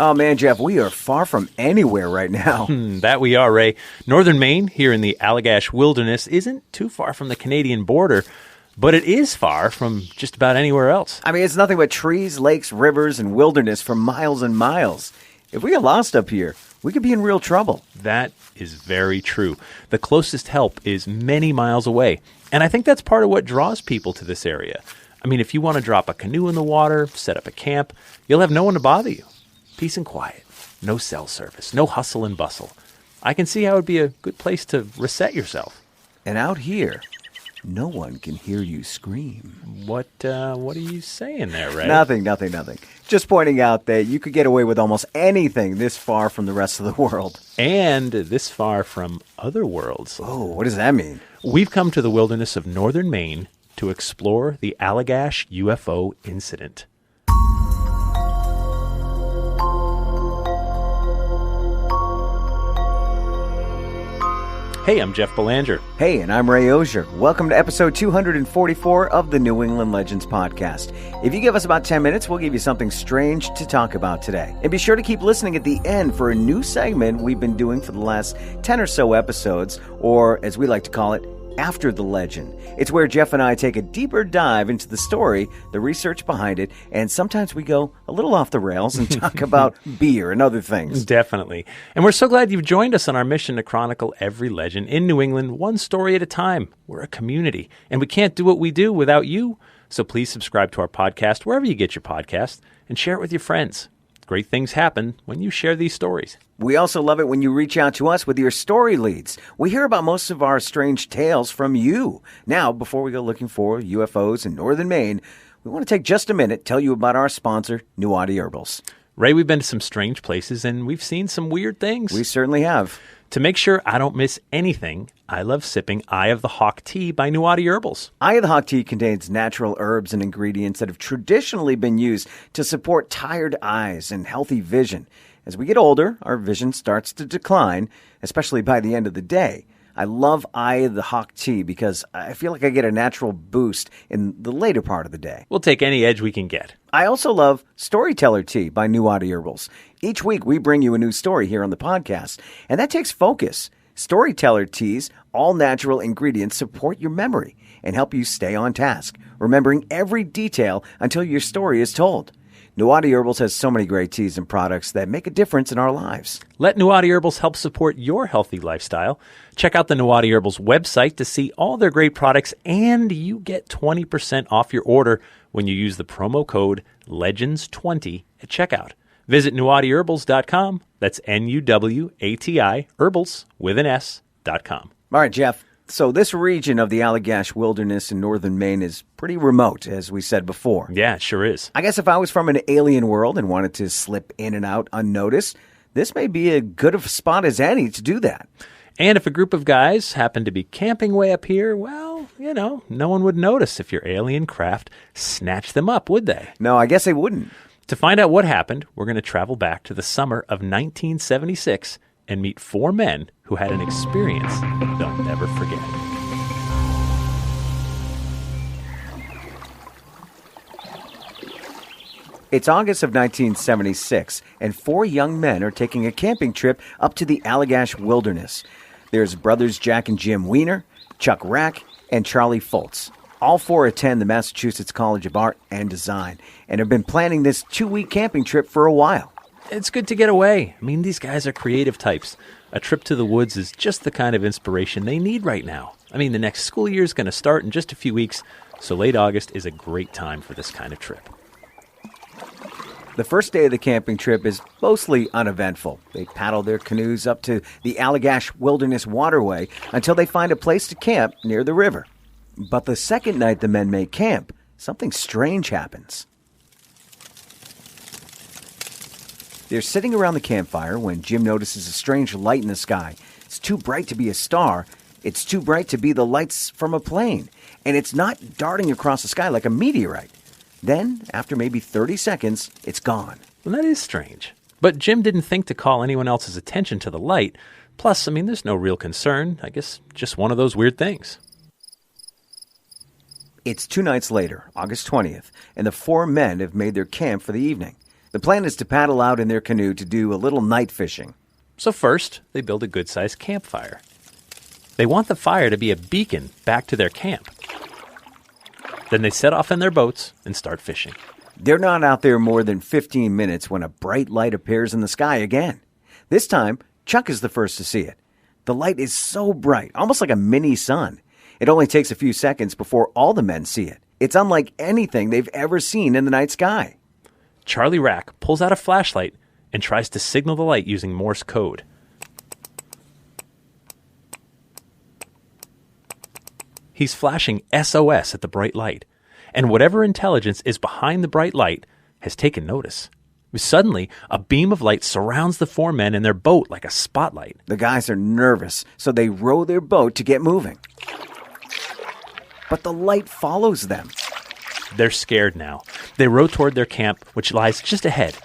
Oh man, Jeff, we are far from anywhere right now. That we are, Ray. Northern Maine, here in the Allagash Wilderness, isn't too far from the Canadian border, but it is far from just about anywhere else. I mean, it's nothing but trees, lakes, rivers, and wilderness for miles and miles. If we get lost up here, we could be in real trouble. That is very true. The closest help is many miles away, and I think that's part of what draws people to this area. I mean, if you want to drop a canoe in the water, set up a camp, you'll have no one to bother you. Peace and quiet. No cell service. No hustle and bustle. I can see how it would be a good place to reset yourself. And out here, no one can hear you scream. What are you saying there, Ray? Nothing. Just pointing out that you could get away with almost anything this far from the rest of the world. And this far from other worlds. Oh, what does that mean? We've come to the wilderness of northern Maine to explore the Allagash UFO incident. Hey, I'm Jeff Belanger. Hey, and I'm Ray Auger. Welcome to episode 244 of the New England Legends podcast. If you give us about 10 minutes, we'll give you something strange to talk about today. And be sure to keep listening at the end for a new segment we've been doing for the last 10 or so episodes, or as we like to call it, After the Legend. It's where Jeff and I take a deeper dive into the story, the research behind it, and sometimes we go a little off the rails and talk about beer and other things. Definitely. And we're so glad you've joined us on our mission to chronicle every legend in New England, one story at a time. We're a community, and we can't do what we do without you. So please subscribe to our podcast wherever you get your podcast and share it with your friends. Great things happen when you share these stories. We also love it when you reach out to us with your story leads. We hear about most of our strange tales from you. Now, before we go looking for UFOs in northern Maine, we want to take just a minute to tell you about our sponsor, Nuati Herbals. Ray, we've been to some strange places and we've seen some weird things. We certainly have. To make sure I don't miss anything, I love sipping Eye of the Hawk tea by Nuati Herbals. Eye of the Hawk tea contains natural herbs and ingredients that have traditionally been used to support tired eyes and healthy vision. As we get older, our vision starts to decline, especially by the end of the day. I love Eye of the Hawk tea because I feel like I get a natural boost in the later part of the day. We'll take any edge we can get. I also love Storyteller tea by Nuati Herbals. Each week we bring you a new story here on the podcast, and that takes focus. Storyteller tea's all-natural ingredients support your memory and help you stay on task, remembering every detail until your story is told. Nuati Herbals has so many great teas and products that make a difference in our lives. Let Nuati Herbals help support your healthy lifestyle. Check out the Nuati Herbals website to see all their great products, and you get 20% off your order when you use the promo code LEGENDS20 at checkout. Visit NuatiHerbals.com. That's Nuwati Herbals with an S.com. All right, Jeff. So this region of the Allagash Wilderness in northern Maine is pretty remote, as we said before. Yeah, it sure is. I guess if I was from an alien world and wanted to slip in and out unnoticed, this may be as good of a spot as any to do that. And if a group of guys happen to be camping way up here, well, no one would notice if your alien craft snatched them up, would they? No, I guess they wouldn't. To find out what happened, we're going to travel back to the summer of 1976 and meet four men who had an experience they'll never forget. It's August of 1976, and four young men are taking a camping trip up to the Allagash Wilderness. There's brothers Jack and Jim Weiner, Chuck Rack, and Charlie Foltz. All four attend the Massachusetts College of Art and Design and have been planning this 2-week camping trip for a while. It's good to get away. I mean, these guys are creative types. A trip to the woods is just the kind of inspiration they need right now. I mean, the next school year is going to start in just a few weeks, so late August is a great time for this kind of trip. The first day of the camping trip is mostly uneventful. They paddle their canoes up to the Allagash Wilderness waterway until they find a place to camp near the river. But the second night the men make camp, something strange happens. They're sitting around the campfire when Jim notices a strange light in the sky. It's too bright to be a star. It's too bright to be the lights from a plane. And it's not darting across the sky like a meteorite. Then, after maybe 30 seconds, it's gone. Well, that is strange. But Jim didn't think to call anyone else's attention to the light. Plus, I mean, there's no real concern. I guess just one of those weird things. It's 2 nights later, August 20th, and the four men have made their camp for the evening. The plan is to paddle out in their canoe to do a little night fishing. So first, they build a good-sized campfire. They want the fire to be a beacon back to their camp. Then they set off in their boats and start fishing. They're not out there more than 15 minutes when a bright light appears in the sky again. This time, Chuck is the first to see it. The light is so bright, almost like a mini sun. It only takes a few seconds before all the men see it. It's unlike anything they've ever seen in the night sky. Charlie Rack pulls out a flashlight and tries to signal the light using Morse code. He's flashing SOS at the bright light, and whatever intelligence is behind the bright light has taken notice. Suddenly, a beam of light surrounds the four men in their boat like a spotlight. The guys are nervous, so they row their boat to get moving. But the light follows them. They're scared now. They row toward their camp, which lies just ahead.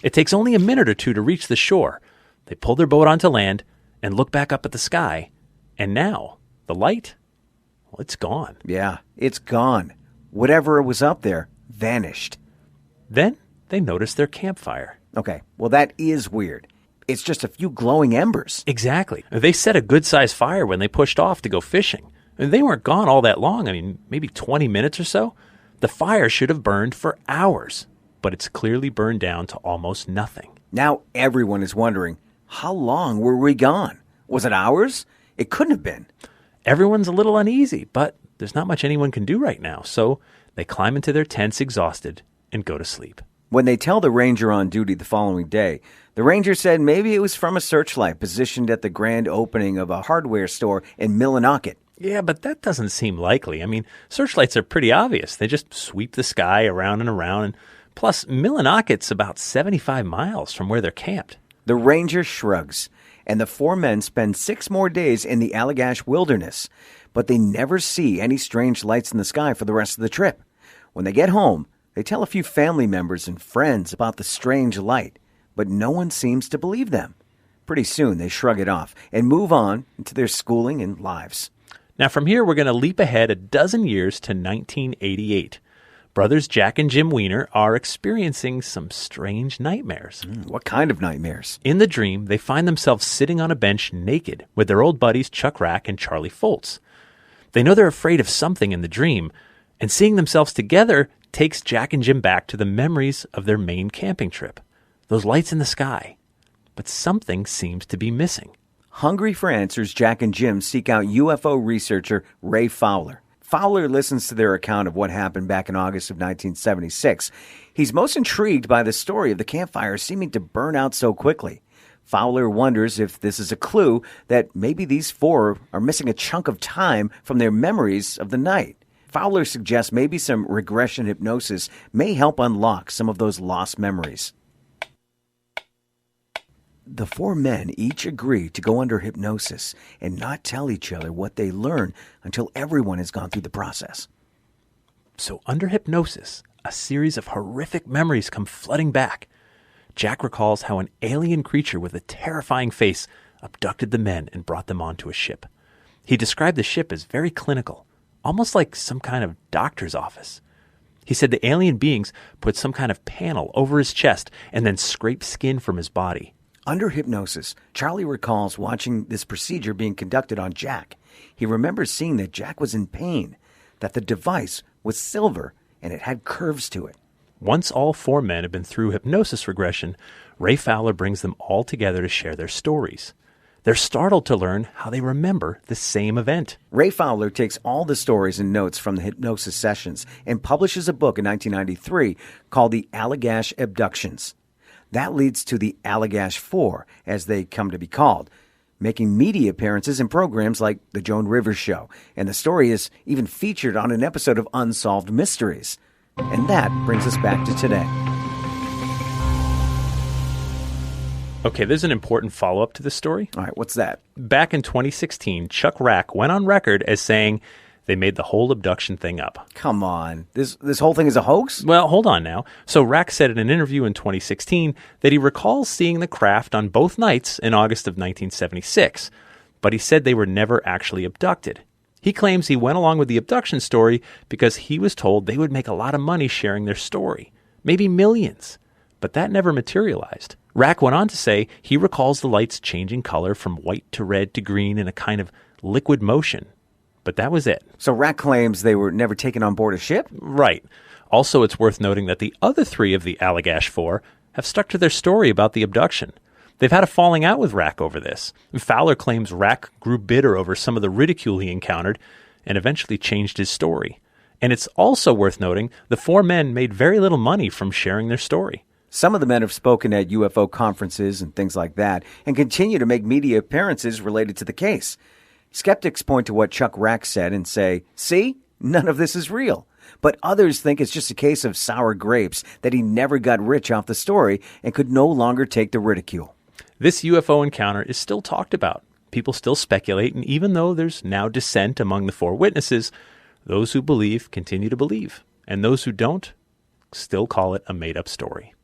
It takes only a minute or two to reach the shore. They pull their boat onto land and look back up at the sky. And now, the light, well, it's gone. Yeah, it's gone. Whatever was up there vanished. Then they notice their campfire. Okay, well, that is weird. It's just a few glowing embers. Exactly. They set a good-sized fire when they pushed off to go fishing. And they weren't gone all that long. I mean, maybe 20 minutes or so. The fire should have burned for hours, but it's clearly burned down to almost nothing. Now everyone is wondering, how long were we gone? Was it hours? It couldn't have been. Everyone's a little uneasy, but there's not much anyone can do right now, so they climb into their tents exhausted and go to sleep. When they tell the ranger on duty the following day, the ranger said maybe it was from a searchlight positioned at the grand opening of a hardware store in Millinocket. Yeah, but that doesn't seem likely. I mean, searchlights are pretty obvious. They just sweep the sky around and around. And plus, Millinocket's about 75 miles from where they're camped. The ranger shrugs, and the four men spend 6 more days in the Allagash Wilderness. But they never see any strange lights in the sky for the rest of the trip. When they get home, they tell a few family members and friends about the strange light, but no one seems to believe them. Pretty soon, they shrug it off and move on into their schooling and lives. Now from here, we're going to leap ahead a dozen years to 1988. Brothers Jack and Jim Weiner are experiencing some strange nightmares. What kind of nightmares? In the dream, they find themselves sitting on a bench naked with their old buddies Chuck Rack and Charlie Foltz. They know they're afraid of something in the dream, and seeing themselves together takes Jack and Jim back to the memories of their Maine camping trip. Those lights in the sky. But something seems to be missing. Hungry for answers, Jack and Jim seek out UFO researcher Ray Fowler. Fowler listens to their account of what happened back in August of 1976. He's most intrigued by the story of the campfire seeming to burn out so quickly. Fowler wonders if this is a clue that maybe these four are missing a chunk of time from their memories of the night. Fowler suggests maybe some regression hypnosis may help unlock some of those lost memories. The four men each agree to go under hypnosis and not tell each other what they learn until everyone has gone through the process. So under hypnosis, a series of horrific memories come flooding back. Jack recalls how an alien creature with a terrifying face abducted the men and brought them onto a ship. He described the ship as very clinical, almost like some kind of doctor's office. He said the alien beings put some kind of panel over his chest and then scraped skin from his body. Under hypnosis, Charlie recalls watching this procedure being conducted on Jack. He remembers seeing that Jack was in pain, that the device was silver, and it had curves to it. Once all four men have been through hypnosis regression, Ray Fowler brings them all together to share their stories. They're startled to learn how they remember the same event. Ray Fowler takes all the stories and notes from the hypnosis sessions and publishes a book in 1993 called The Allagash Abductions. That leads to the Allagash 4, as they come to be called, making media appearances in programs like The Joan Rivers Show, and the story is even featured on an episode of Unsolved Mysteries. And that brings us back to today. Okay, there's an important follow-up to this story. All right, what's that? Back in 2016, Chuck Rack went on record as saying they made the whole abduction thing up. Come on. This whole thing is a hoax? Well, hold on now. So Rack said in an interview in 2016 that he recalls seeing the craft on both nights in August of 1976, but he said they were never actually abducted. He claims he went along with the abduction story because he was told they would make a lot of money sharing their story, maybe millions. but that never materialized. Rack went on to say he recalls the lights changing color from white to red to green in a kind of liquid motion. But that was it. So Rack claims they were never taken on board a ship? Right. Also, it's worth noting that the other three of the Allagash Four have stuck to their story about the abduction. They've had a falling out with Rack over this. Fowler claims Rack grew bitter over some of the ridicule he encountered and eventually changed his story. And it's also worth noting the four men made very little money from sharing their story. Some of the men have spoken at UFO conferences and things like that and continue to make media appearances related to the case. Skeptics point to what Chuck Rack said and say, see, none of this is real. But others think it's just a case of sour grapes, that he never got rich off the story and could no longer take the ridicule. This UFO encounter is still talked about. People still speculate, and even though there's now dissent among the four witnesses, those who believe continue to believe, and those who don't still call it a made-up story.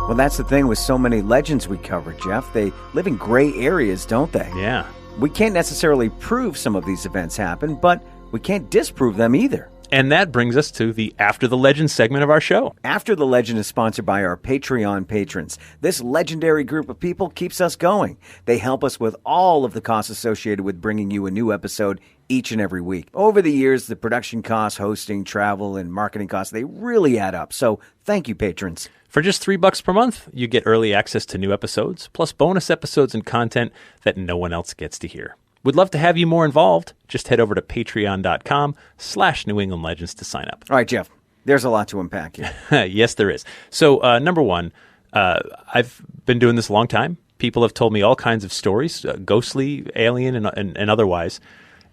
Well, that's the thing with so many legends we cover, Jeff. They live in gray areas, don't they? Yeah. We can't necessarily prove some of these events happen, but we can't disprove them either. And that brings us to the After the Legend segment of our show. After the Legend is sponsored by our Patreon patrons. This legendary group of people keeps us going. They help us with all of the costs associated with bringing you a new episode each and every week. Over the years, the production costs, hosting, travel, and marketing costs, they really add up. So thank you, patrons. For just $3 per month, you get early access to new episodes, plus bonus episodes and content that no one else gets to hear. We'd love to have you more involved. Just head over to patreon.com/New England Legends to sign up. All right, Jeff, there's a lot to unpack here. Yes, there is. So, number one, I've been doing this a long time. People have told me all kinds of stories, ghostly, alien, and otherwise.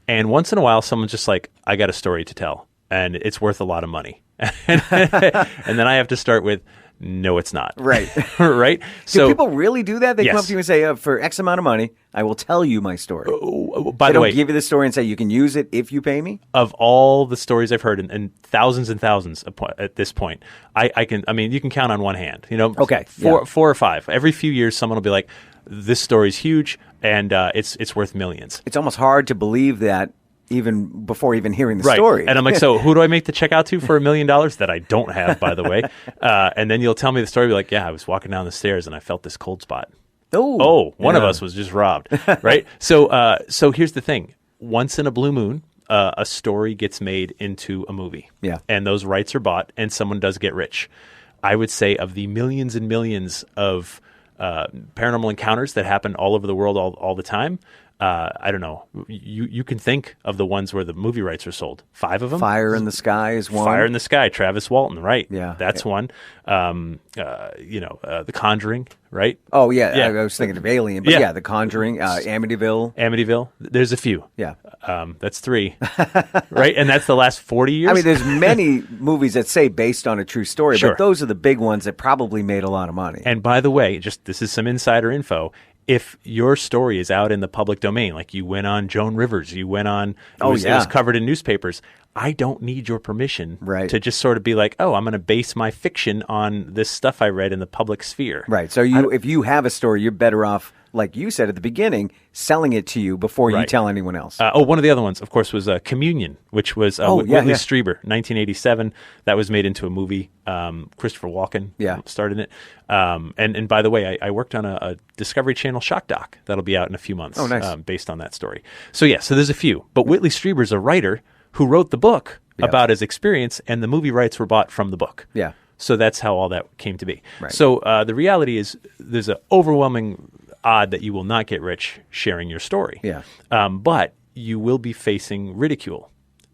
And once in a while, someone's just like, I got a story to tell, and it's worth a lot of money. And then I have to start with, no, it's not. Right. Right? Do people really do that? They Yes. come up to you and say, for X amount of money, I will tell you my story. By the way, they don't give you the story and say, you can use it if you pay me? of all the stories I've heard, and thousands at this point, you can count on one hand. You know, Okay, four yeah. or five. Every few years, someone will be like, this story's huge, and it's worth millions. It's almost hard to believe that even before even hearing the Right. story. And I'm like, so who do I make the check out to for $1 million that I don't have, by the way? And then you'll tell me the story, be like, yeah, I was walking down the stairs and I felt this cold spot. One of us was just robbed, right? So here's the thing. Once in a blue moon, a story gets made into a movie. Yeah. And those rights are bought and someone does get rich. I would say of the millions and millions of paranormal encounters that happen all over the world all the time, I don't know. You can think of the ones where the movie rights are sold. 5 of them. Fire in the Sky is one. Fire in the Sky, Travis Walton, right? Yeah. That's one. The Conjuring, right? Oh, yeah. Yeah. I was thinking of Alien. But Yeah. yeah, The Conjuring, Amityville. There's a few. Yeah. That's 3, right? And that's the last 40 years? I mean, there's many movies that say based on a true story, Sure. but those are the big ones that probably made a lot of money. And by the way, this is some insider info. If your story is out in the public domain, like you went on Joan Rivers, it was covered in newspapers, I don't need your permission Right. to just sort of be like, oh, I'm going to base my fiction on this stuff I read in the public sphere. Right. So if you have a story, you're better off, like you said at the beginning, selling it to you before you Right. tell anyone else. One of the other ones, of course, was Communion, which was Whitley Strieber, 1987. That was made into a movie. Christopher Walken starred in it. And by the way, I worked on a Discovery Channel shock doc that'll be out in a few months. Oh, nice. Based on that story. So there's a few. But Whitley Strieber's a writer who wrote the book about his experience, and the movie rights were bought from the book. Yeah. So that's how all that came to be. Right. So the reality is there's an overwhelming odd that you will not get rich sharing your story. Yeah. But you will be facing ridicule.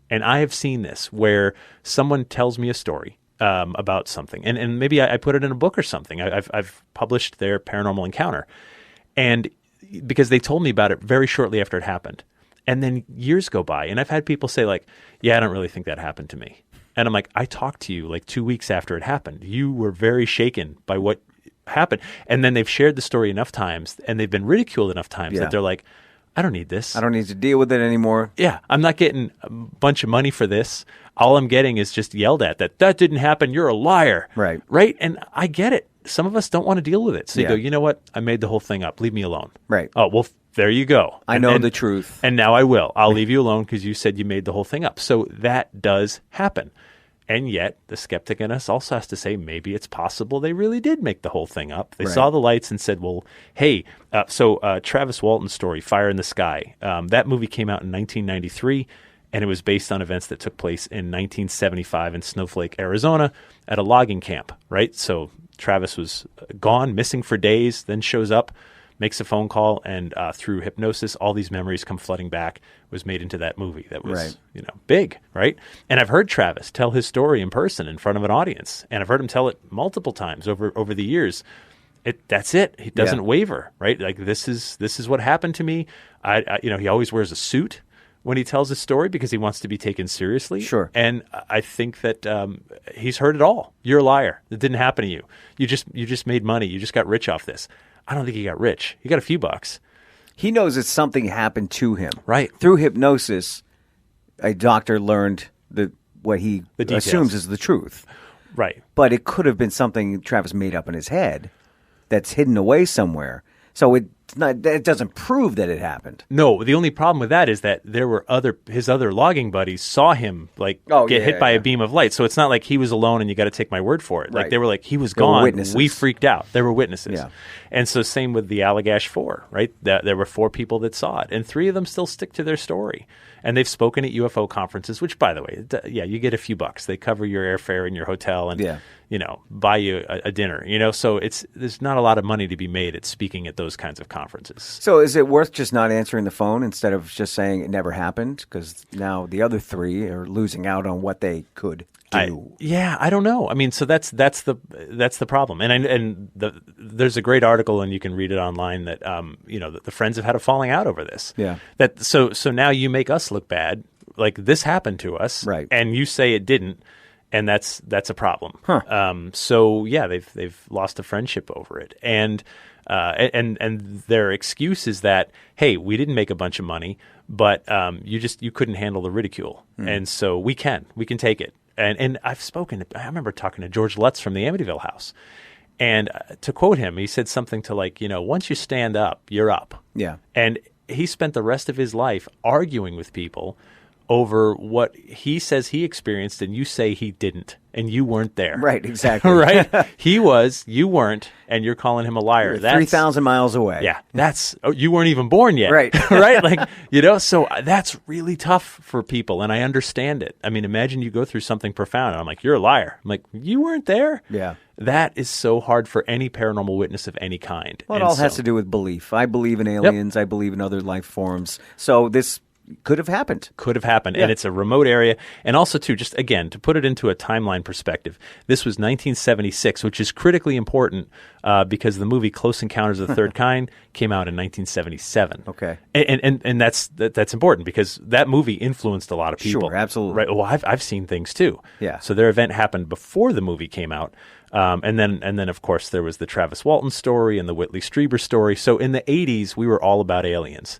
And I have seen this where someone tells me a story about something, and maybe I put it in a book or something. I've published their paranormal encounter, and because they told me about it very shortly after it happened. And then years go by, and I've had people say like, yeah, I don't really think that happened to me. And I'm like, I talked to you like 2 weeks after it happened. You were very shaken by what happened. And then they've shared the story enough times, and they've been ridiculed enough times that they're like, I don't need this. I don't need to deal with it anymore. Yeah, I'm not getting a bunch of money for this. All I'm getting is just yelled at that didn't happen. You're a liar. Right. Right? And I get it. Some of us don't want to deal with it. So you Yeah. go, you know what? I made the whole thing up. Leave me alone. Right. Oh, well, There you go. I know the truth. And now I will. I'll leave you alone because you said you made the whole thing up. So that does happen. And yet the skeptic in us also has to say maybe it's possible they really did make the whole thing up. They saw the lights and said, well, hey, Travis Walton's story, Fire in the Sky, that movie came out in 1993, and it was based on events that took place in 1975 in Snowflake, Arizona at a logging camp, right? So Travis was gone, missing for days, then shows up, makes a phone call, and through hypnosis, all these memories come flooding back. Was made into that movie that was, big, right? And I've heard Travis tell his story in person in front of an audience, and I've heard him tell it multiple times over the years. That's it. He doesn't waver, right? Like this is what happened to me. He always wears a suit when he tells his story because he wants to be taken seriously. Sure. And I think that he's heard it all. You're a liar. It didn't happen to you. You just made money. You just got rich off this. I don't think he got rich. He got a few bucks. He knows that something happened to him. Right. Through hypnosis, a doctor learned what he assumes is the truth. Right. But it could have been something Travis made up in his head that's hidden away somewhere. So it doesn't prove that it happened. No, the only problem with that is that there were his other logging buddies saw him get hit by a beam of light. So it's not like he was alone and you got to take my word for it. Like they were like, he was gone. We freaked out. There were witnesses. Yeah. And so same with the Allagash 4, right? There were 4 people that saw it, and 3 of them still stick to their story. And they've spoken at UFO conferences, which, by the way, you get a few bucks. They cover your airfare and your hotel and, buy you a dinner. So there's not a lot of money to be made at speaking at those kinds of conferences. So is it worth just not answering the phone instead of just saying it never happened? Because now the other 3 are losing out on what they could do. I don't know. I mean, so that's the problem. And there's a great article, and you can read it online that the friends have had a falling out over this. Yeah. So now you make us look bad. Like this happened to us, right? And you say it didn't. And that's a problem. Huh. They've lost a friendship over it, and their excuse is that, hey, we didn't make a bunch of money, but you couldn't handle the ridicule, and so we can take it. And I remember talking to George Lutz from the Amityville House, and to quote him, he said something to like, once you stand up, you're up. Yeah. And he spent the rest of his life arguing with people over what he says he experienced and you say he didn't, and you weren't there. Right, exactly. Right? He was, you weren't, and you're calling him a liar. That's 3,000 miles away. Yeah, you weren't even born yet. Right. Right? Like, so that's really tough for people, and I understand it. I mean, imagine you go through something profound, and I'm like, you're a liar. I'm like, you weren't there? Yeah. That is so hard for any paranormal witness of any kind. Well, it all has to do with belief. I believe in aliens. Yep. I believe in other life forms. So this could have happened. Yeah. And it's a remote area. And also, too, just again, to put it into a timeline perspective, this was 1976, which is critically important because the movie Close Encounters of the Third Kind came out in 1977. Okay. And that's important because that movie influenced a lot of people. Sure, absolutely. Right. Well, I've seen things, too. Yeah. So their event happened before the movie came out. And then, of course, there was the Travis Walton story and the Whitley Strieber story. So in the 80s, we were all about aliens.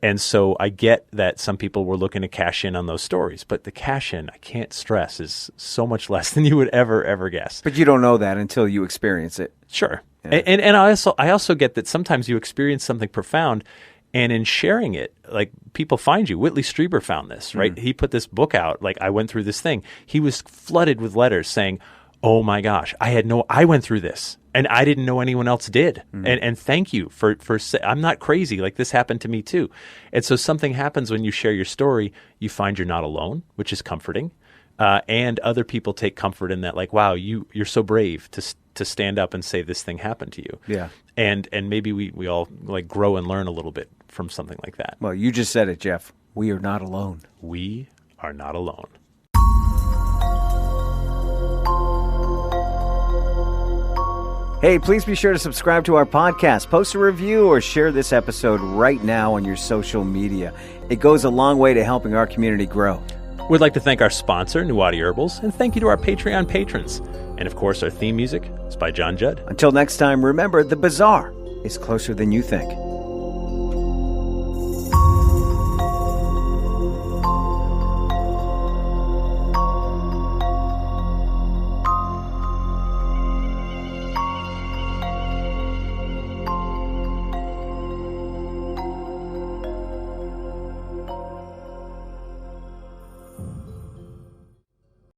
And so I get that some people were looking to cash in on those stories, but the cash in, I can't stress, is so much less than you would ever guess. But you don't know that until you experience it. Sure. Yeah. And I also get that sometimes you experience something profound, and in sharing it, like people find you. Whitley Strieber found this, right? He put this book out, like I went through this thing. He was flooded with letters saying, oh my gosh, I went through this. And I didn't know anyone else did. And thank you for I'm not crazy. Like this happened to me too. And so something happens when you share your story. You find you're not alone, which is comforting. And other people take comfort in that, like, wow, you're so brave to stand up and say this thing happened to you. Yeah. And maybe we all like grow and learn a little bit from something like that. Well, you just said it, Jeff. We are not alone. We are not alone. Hey, please be sure to subscribe to our podcast, post a review, or share this episode right now on your social media. It goes a long way to helping our community grow. We'd like to thank our sponsor, Nuwadi Herbals, and thank you to our Patreon patrons. And of course, our theme music is by John Judd. Until next time, remember, the bizarre is closer than you think.